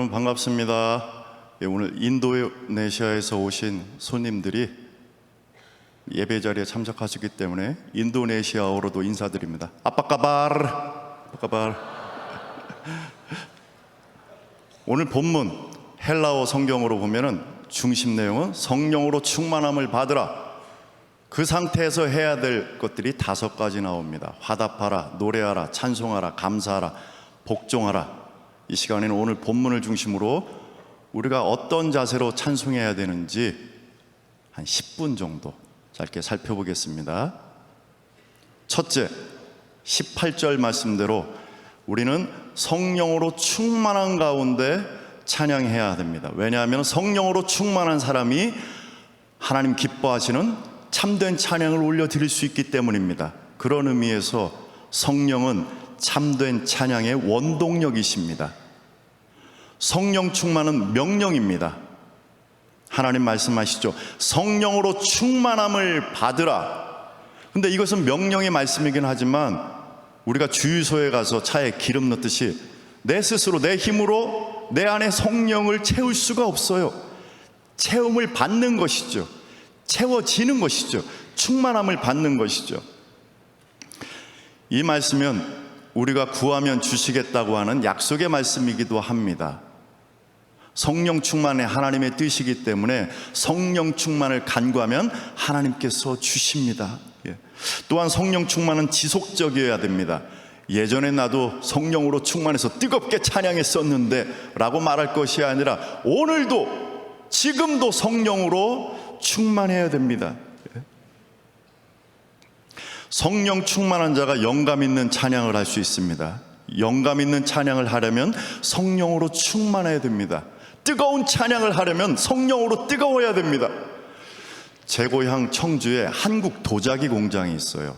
여러분 반갑습니다. 오늘 인도네시아에서 오신 손님들이 예배 자리에 참석하시기 때문에 인도네시아어로도 인사드립니다. 아빠까바르. 오늘 본문 헬라어 성경으로 보면은 중심 내용은 성령으로 충만함을 받으라. 그 상태에서 해야 될 것들이 5가지 나옵니다. 화답하라, 노래하라, 찬송하라, 감사하라, 복종하라. 이 시간에는 오늘 본문을 중심으로 우리가 어떤 자세로 찬송해야 되는지 한 10분 정도 짧게 살펴보겠습니다. 첫째, 18절 말씀대로 우리는 성령으로 충만한 가운데 찬양해야 됩니다. 왜냐하면 성령으로 충만한 사람이 하나님 기뻐하시는 참된 찬양을 올려드릴 수 있기 때문입니다. 그런 의미에서 성령은 참된 찬양의 원동력이십니다. 성령 충만은 명령입니다. 하나님 말씀하시죠. 성령으로 충만함을 받으라. 근데 이것은 명령의 말씀이긴 하지만 우리가 주유소에 가서 차에 기름 넣듯이 내 스스로 내 힘으로 내 안에 성령을 채울 수가 없어요. 채움을 받는 것이죠. 채워지는 것이죠. 충만함을 받는 것이죠. 이 말씀은 우리가 구하면 주시겠다고 하는 약속의 말씀이기도 합니다. 성령 충만이 하나님의 뜻이기 때문에 성령 충만을 간구하면 하나님께서 주십니다. 또한 성령 충만은 지속적이어야 됩니다. 예전에 나도 성령으로 충만해서 뜨겁게 찬양했었는데 라고 말할 것이 아니라 오늘도 지금도 성령으로 충만해야 됩니다. 성령 충만한 자가 영감 있는 찬양을 할 수 있습니다. 영감 있는 찬양을 하려면 성령으로 충만해야 됩니다. 뜨거운 찬양을 하려면 성령으로 뜨거워야 됩니다. 제 고향 청주에 한국 도자기 공장이 있어요.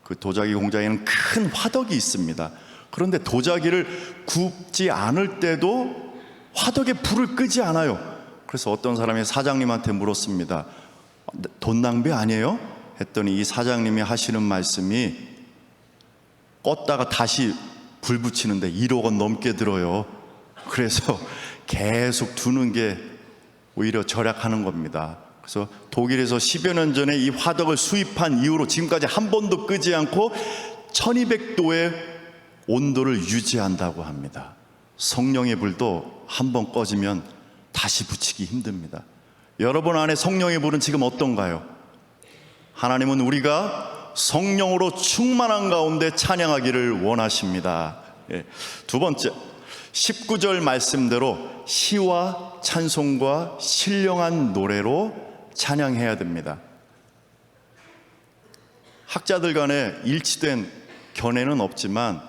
그 도자기 공장에는 큰 화덕이 있습니다. 그런데 도자기를 굽지 않을 때도 화덕에 불을 끄지 않아요. 그래서 어떤 사람이 사장님한테 물었습니다. 돈 낭비 아니에요? 했더니 이 사장님이 하시는 말씀이 껐다가 다시 불 붙이는데 1억 원 넘게 들어요. 그래서 계속 두는 게 오히려 절약하는 겁니다. 그래서 독일에서 10여 년 전에 이 화덕을 수입한 이후로 지금까지 한 번도 끄지 않고 1200도의 온도를 유지한다고 합니다. 성령의 불도 한 번 꺼지면 다시 붙이기 힘듭니다. 여러분 안에 성령의 불은 지금 어떤가요? 하나님은 우리가 성령으로 충만한 가운데 찬양하기를 원하십니다. 두 번째, 19절 말씀대로 시와 찬송과 신령한 노래로 찬양해야 됩니다. 학자들 간에 일치된 견해는 없지만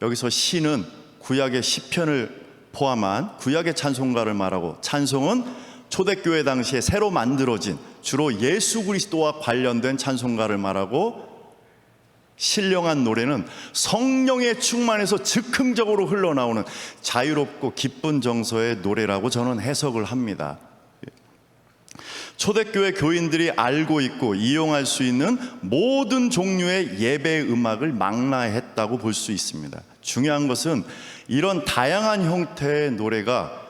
여기서 시는 구약의 시편을 포함한 구약의 찬송가를 말하고 찬송은 초대교회 당시에 새로 만들어진 주로 예수 그리스도와 관련된 찬송가를 말하고 신령한 노래는 성령의 충만에서 즉흥적으로 흘러나오는 자유롭고 기쁜 정서의 노래라고 저는 해석을 합니다. 초대교회 교인들이 알고 있고 이용할 수 있는 모든 종류의 예배 음악을 망라했다고 볼 수 있습니다. 중요한 것은 이런 다양한 형태의 노래가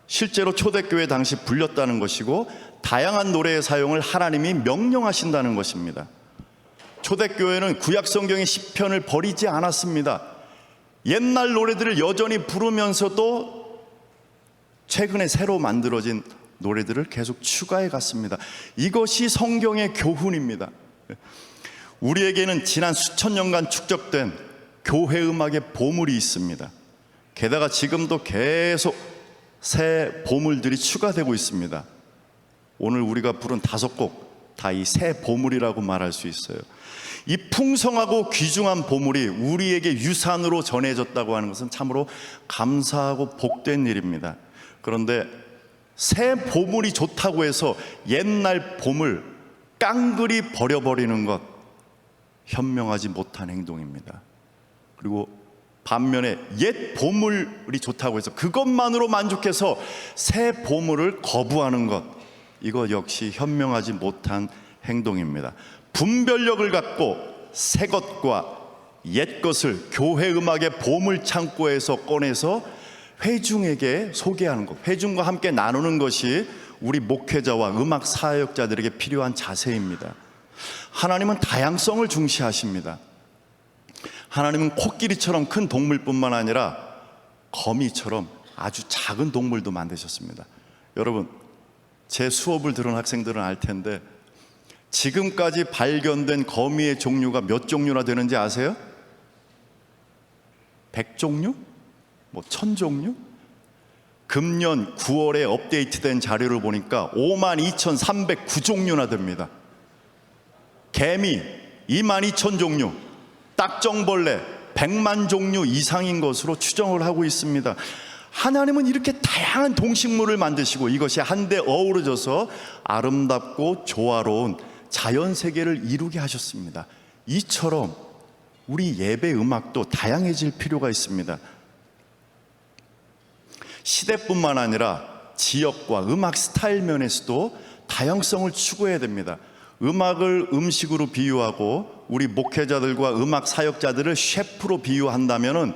실제로 초대교회 당시 불렸다는 것이고 다양한 노래의 사용을 하나님이 명령하신다는 것입니다. 초대교회는 구약성경의 시편을 버리지 않았습니다. 옛날 노래들을 여전히 부르면서도 최근에 새로 만들어진 노래들을 계속 추가해 갔습니다. 이것이 성경의 교훈입니다. 우리에게는 지난 수천 년간 축적된 교회 음악의 보물이 있습니다. 게다가 지금도 계속 새 보물들이 추가되고 있습니다. 오늘 우리가 부른 5곡 다 이 새 보물이라고 말할 수 있어요. 이 풍성하고 귀중한 보물이 우리에게 유산으로 전해졌다고 하는 것은 참으로 감사하고 복된 일입니다. 그런데 새 보물이 좋다고 해서 옛날 보물 깡그리 버려버리는 것 현명하지 못한 행동입니다. 그리고 반면에 옛 보물이 좋다고 해서 그것만으로 만족해서 새 보물을 거부하는 것, 이거 역시 현명하지 못한 행동입니다. 분별력을 갖고 새 것과 옛 것을 교회 음악의 보물 창고에서 꺼내서 회중에게 소개하는 것, 회중과 함께 나누는 것이 우리 목회자와 음악 사역자들에게 필요한 자세입니다. 하나님은 다양성을 중시하십니다. 하나님은 코끼리처럼 큰 동물뿐만 아니라 거미처럼 아주 작은 동물도 만드셨습니다. 여러분, 제 수업을 들은 학생들은 알 텐데 지금까지 발견된 거미의 종류가 몇 종류나 되는지 아세요? 100종류? 1000종류? 금년 9월에 업데이트된 자료를 보니까 52,309종류나 됩니다. 개미 22,000종류, 딱정벌레 100만 종류 이상인 것으로 추정을 하고 있습니다. 하나님은 이렇게 다양한 동식물을 만드시고 이것이 한데 어우러져서 아름답고 조화로운 자연세계를 이루게 하셨습니다. 이처럼 우리 예배 음악도 다양해질 필요가 있습니다. 시대뿐만 아니라 지역과 음악 스타일 면에서도 다양성을 추구해야 됩니다. 음악을 음식으로 비유하고 우리 목회자들과 음악 사역자들을 셰프로 비유한다면은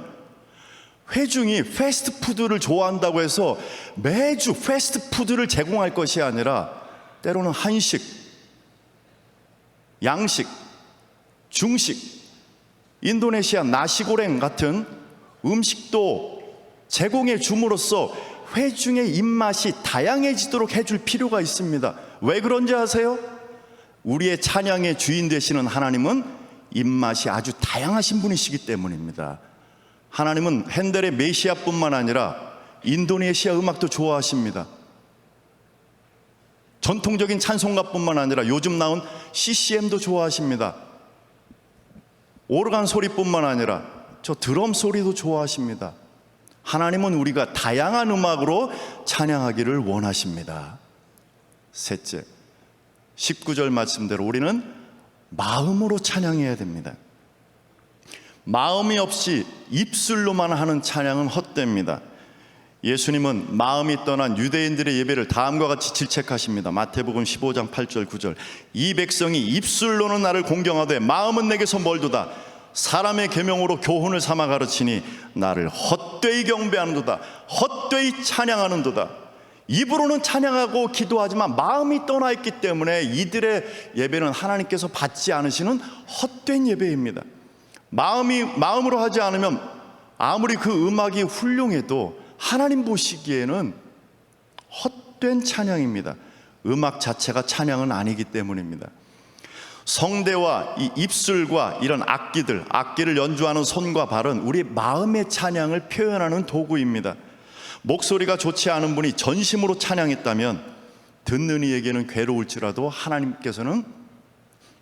회중이 패스트푸드를 좋아한다고 해서 매주 패스트푸드를 제공할 것이 아니라 때로는 한식, 양식, 중식, 인도네시아 나시고랭 같은 음식도 제공해 줌으로써 회중의 입맛이 다양해지도록 해줄 필요가 있습니다. 왜 그런지 아세요? 우리의 찬양의 주인 되시는 하나님은 입맛이 아주 다양하신 분이시기 때문입니다. 하나님은 핸델의 메시아뿐만 아니라 인도네시아 음악도 좋아하십니다. 전통적인 찬송가뿐만 아니라 요즘 나온 CCM도 좋아하십니다. 오르간 소리뿐만 아니라 저 드럼 소리도 좋아하십니다. 하나님은 우리가 다양한 음악으로 찬양하기를 원하십니다. 셋째, 19절 말씀대로 우리는 마음으로 찬양해야 됩니다. 마음이 없이 입술로만 하는 찬양은 헛됩니다. 예수님은 마음이 떠난 유대인들의 예배를 다음과 같이 질책하십니다. 마태복음 15장 8절 9절 이 백성이 입술로는 나를 공경하되 마음은 내게서 멀도다. 사람의 계명으로 교훈을 삼아 가르치니 나를 헛되이 경배하는도다. 헛되이 찬양하는도다. 입으로는 찬양하고 기도하지만 마음이 떠나 있기 때문에 이들의 예배는 하나님께서 받지 않으시는 헛된 예배입니다. 마음으로 하지 않으면 아무리 그 음악이 훌륭해도 하나님 보시기에는 헛된 찬양입니다. 음악 자체가 찬양은 아니기 때문입니다. 성대와 이 입술과 이런 악기를 연주하는 손과 발은 우리 마음의 찬양을 표현하는 도구입니다. 목소리가 좋지 않은 분이 전심으로 찬양했다면 듣는 이에게는 괴로울지라도 하나님께서는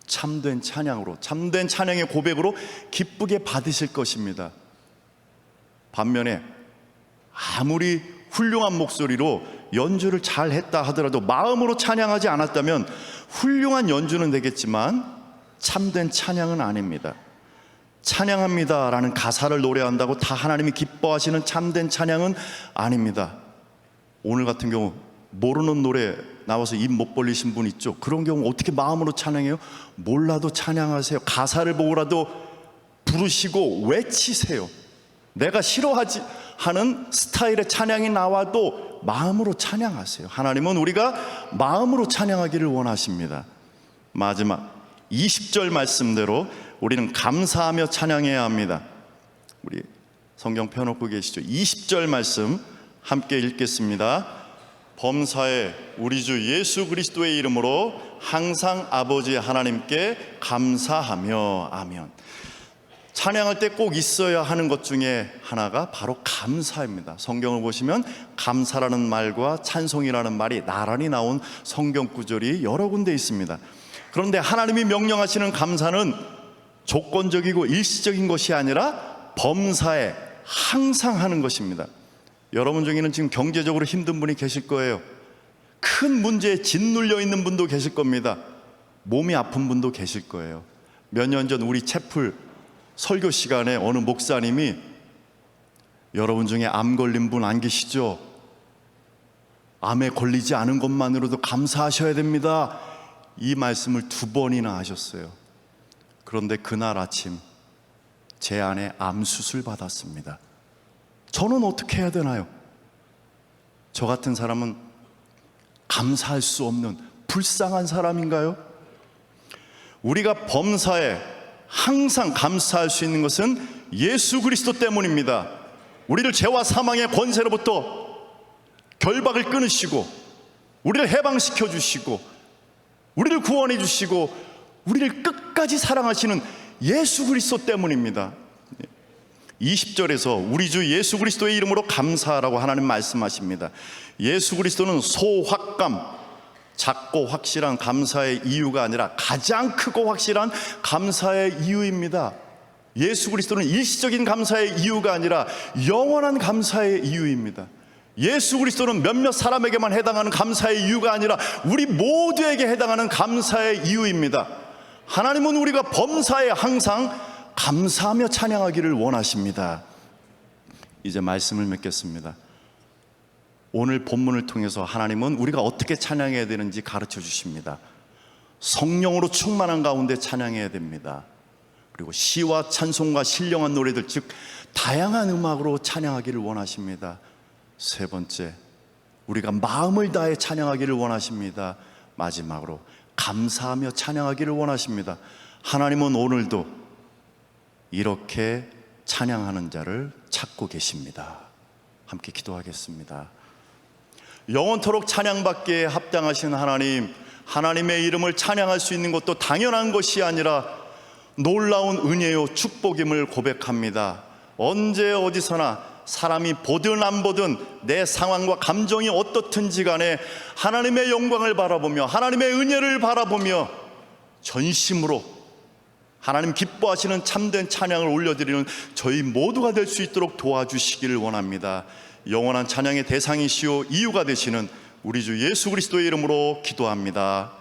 참된 찬양으로, 참된 찬양의 고백으로 기쁘게 받으실 것입니다. 반면에 아무리 훌륭한 목소리로 연주를 잘 했다 하더라도 마음으로 찬양하지 않았다면 훌륭한 연주는 되겠지만 참된 찬양은 아닙니다. 찬양합니다 라는 가사를 노래한다고 다 하나님이 기뻐하시는 참된 찬양은 아닙니다. 오늘 같은 경우 모르는 노래 나와서 입 못 벌리신 분 있죠? 그런 경우 어떻게 마음으로 찬양해요? 몰라도 찬양하세요. 가사를 보고라도 부르시고 외치세요. 내가 싫어하지 하는 스타일의 찬양이 나와도 마음으로 찬양하세요. 하나님은 우리가 마음으로 찬양하기를 원하십니다. 마지막 20절 말씀대로 우리는 감사하며 찬양해야 합니다. 우리 성경 펴놓고 계시죠? 20절 말씀 함께 읽겠습니다. 범사에 우리 주 예수 그리스도의 이름으로 항상 아버지 하나님께 감사하며. 아멘. 찬양할 때 꼭 있어야 하는 것 중에 하나가 바로 감사입니다. 성경을 보시면 감사라는 말과 찬송이라는 말이 나란히 나온 성경 구절이 여러 군데 있습니다. 그런데 하나님이 명령하시는 감사는 조건적이고 일시적인 것이 아니라 범사에 항상 하는 것입니다. 여러분 중에는 지금 경제적으로 힘든 분이 계실 거예요. 큰 문제에 짓눌려 있는 분도 계실 겁니다. 몸이 아픈 분도 계실 거예요. 몇 년 전 우리 채플 설교 시간에 어느 목사님이 여러분 중에 암 걸린 분 안 계시죠? 암에 걸리지 않은 것만으로도 감사하셔야 됩니다. 이 말씀을 2번이나 하셨어요. 그런데 그날 아침 제 아내 암 수술 받았습니다. 저는 어떻게 해야 되나요? 저 같은 사람은 감사할 수 없는 불쌍한 사람인가요? 우리가 범사에 항상 감사할 수 있는 것은 예수 그리스도 때문입니다. 우리를 죄와 사망의 권세로부터 결박을 끊으시고 우리를 해방시켜 주시고 우리를 구원해 주시고 우리를 끝까지 사랑하시는 예수 그리스도 때문입니다. 20절에서 우리 주 예수 그리스도의 이름으로 감사하라고 하나님 말씀하십니다. 예수 그리스도는 소확감, 작고 확실한 감사의 이유가 아니라 가장 크고 확실한 감사의 이유입니다. 예수 그리스도는 일시적인 감사의 이유가 아니라 영원한 감사의 이유입니다. 예수 그리스도는 몇몇 사람에게만 해당하는 감사의 이유가 아니라 우리 모두에게 해당하는 감사의 이유입니다. 하나님은 우리가 범사에 항상 감사하며 찬양하기를 원하십니다. 이제 말씀을 맺겠습니다. 오늘 본문을 통해서 하나님은 우리가 어떻게 찬양해야 되는지 가르쳐 주십니다. 성령으로 충만한 가운데 찬양해야 됩니다. 그리고 시와 찬송과 신령한 노래들, 즉 다양한 음악으로 찬양하기를 원하십니다. 세 번째, 우리가 마음을 다해 찬양하기를 원하십니다. 마지막으로 감사하며 찬양하기를 원하십니다. 하나님은 오늘도 이렇게 찬양하는 자를 찾고 계십니다. 함께 기도하겠습니다. 영원토록 찬양받기에 합당하신 하나님, 하나님의 이름을 찬양할 수 있는 것도 당연한 것이 아니라 놀라운 은혜요 축복임을 고백합니다. 언제 어디서나 사람이 보든 안 보든 내 상황과 감정이 어떻든지 간에 하나님의 영광을 바라보며 하나님의 은혜를 바라보며 전심으로 하나님 기뻐하시는 참된 찬양을 올려드리는 저희 모두가 될 수 있도록 도와주시기를 원합니다. 영원한 찬양의 대상이시오 이유가 되시는 우리 주 예수 그리스도의 이름으로 기도합니다.